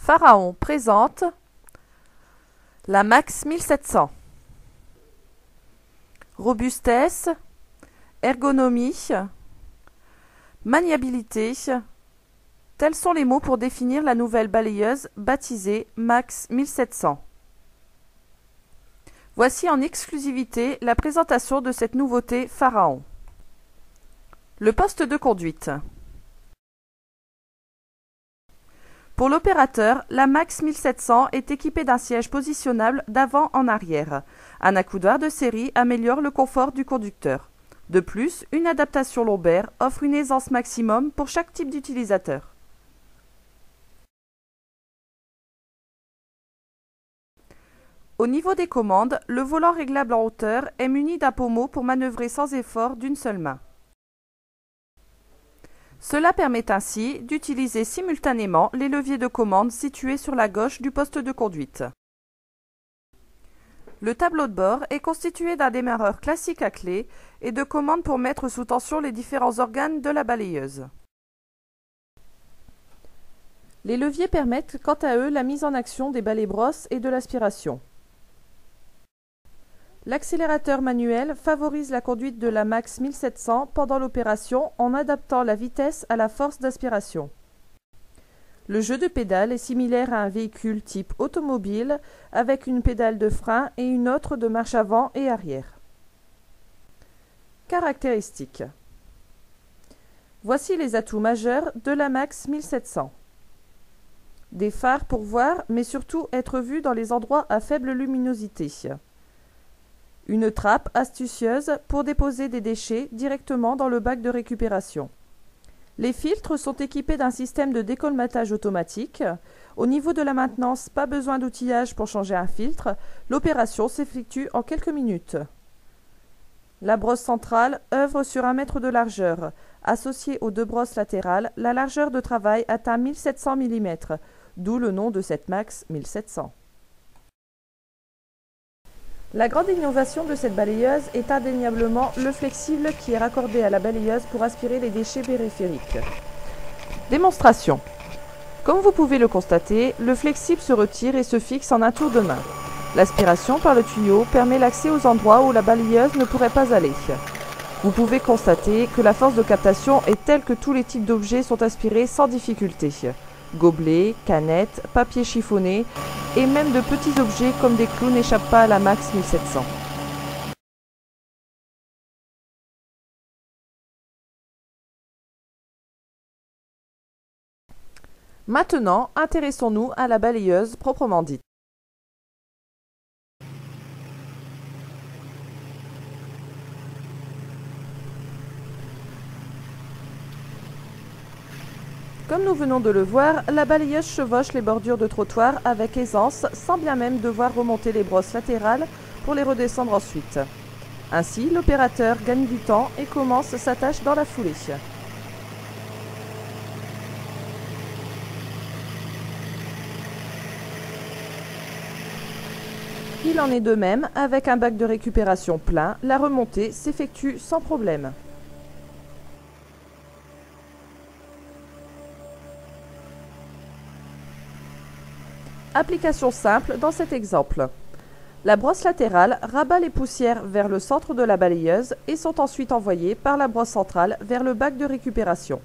Pharaon présente la Max 1700. Robustesse, ergonomie, maniabilité, tels sont les mots pour définir la nouvelle balayeuse baptisée Max 1700. Voici en exclusivité la présentation de cette nouveauté Pharaon. Le poste de conduite. Pour l'opérateur, la Max 1700 est équipée d'un siège positionnable d'avant en arrière. Un accoudoir de série améliore le confort du conducteur. De plus, une adaptation lombaire offre une aisance maximum pour chaque type d'utilisateur. Au niveau des commandes, le volant réglable en hauteur est muni d'un pommeau pour manœuvrer sans effort d'une seule main. Cela permet ainsi d'utiliser simultanément les leviers de commande situés sur la gauche du poste de conduite. Le tableau de bord est constitué d'un démarreur classique à clé et de commandes pour mettre sous tension les différents organes de la balayeuse. Les leviers permettent quant à eux la mise en action des balais-brosses et de l'aspiration. L'accélérateur manuel favorise la conduite de la Max 1700 pendant l'opération en adaptant la vitesse à la force d'aspiration. Le jeu de pédales est similaire à un véhicule type automobile avec une pédale de frein et une autre de marche avant et arrière. Caractéristiques. Voici les atouts majeurs de la Max 1700. Des phares pour voir, mais surtout être vu dans les endroits à faible luminosité. Une trappe astucieuse pour déposer des déchets directement dans le bac de récupération. Les filtres sont équipés d'un système de décolmatage automatique. Au niveau de la maintenance, pas besoin d'outillage pour changer un filtre. L'opération s'effectue en quelques minutes. La brosse centrale œuvre sur 1 mètre de largeur. Associée aux deux brosses latérales, la largeur de travail atteint 1700 mm, d'où le nom de cette Max 1700. La grande innovation de cette balayeuse est indéniablement le flexible qui est raccordé à la balayeuse pour aspirer les déchets périphériques. Démonstration. Comme vous pouvez le constater, le flexible se retire et se fixe en un tour de main. L'aspiration par le tuyau permet l'accès aux endroits où la balayeuse ne pourrait pas aller. Vous pouvez constater que la force de captation est telle que tous les types d'objets sont aspirés sans difficulté. Gobelets, canettes, papier chiffonné et même de petits objets comme des clous n'échappent pas à la Max 1700. Maintenant, intéressons-nous à la balayeuse proprement dite. Comme nous venons de le voir, la balayeuse chevauche les bordures de trottoir avec aisance sans bien même devoir remonter les brosses latérales pour les redescendre ensuite. Ainsi, l'opérateur gagne du temps et commence sa tâche dans la foulée. Il en est de même avec un bac de récupération plein, la remontée s'effectue sans problème. Application simple dans cet exemple. La brosse latérale rabat les poussières vers le centre de la balayeuse et sont ensuite envoyées par la brosse centrale vers le bac de récupération.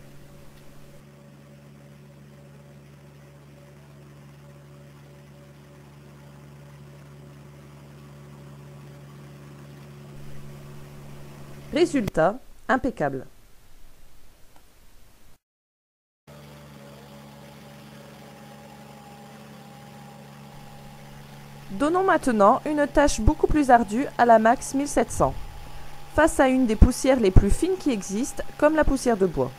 Résultat, impeccable. Donnons maintenant une tâche beaucoup plus ardue à la Max 1700, face à une des poussières les plus fines qui existent, comme la poussière de bois.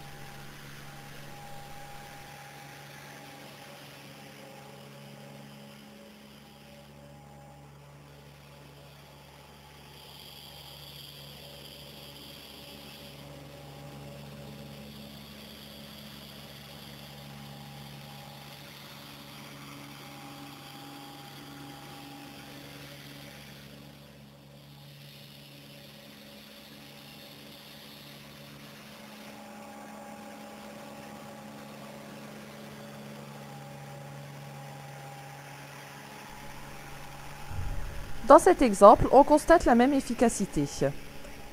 Dans cet exemple, on constate la même efficacité.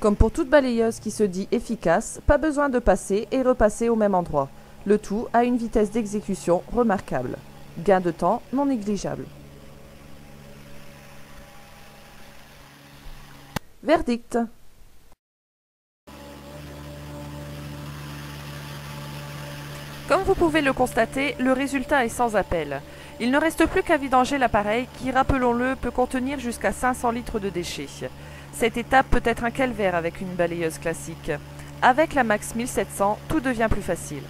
Comme pour toute balayeuse qui se dit efficace, pas besoin de passer et repasser au même endroit. Le tout à une vitesse d'exécution remarquable. Gain de temps non négligeable. Verdict. Comme vous pouvez le constater, le résultat est sans appel. Il ne reste plus qu'à vidanger l'appareil qui, rappelons-le, peut contenir jusqu'à 500 litres de déchets. Cette étape peut être un calvaire avec une balayeuse classique. Avec la Max 1700, tout devient plus facile.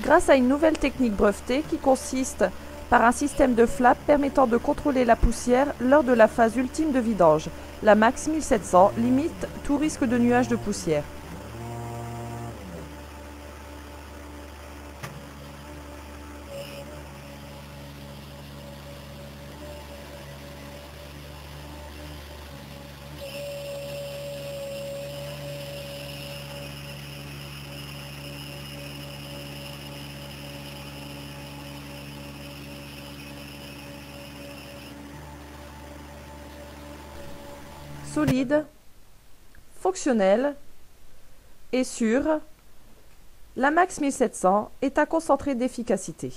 Grâce à une nouvelle technique brevetée qui consiste par un système de flap permettant de contrôler la poussière lors de la phase ultime de vidange, la Max 1700 limite tout risque de nuages de poussière. Solide, fonctionnelle et sûre, la Max 1700 est un concentré d'efficacité.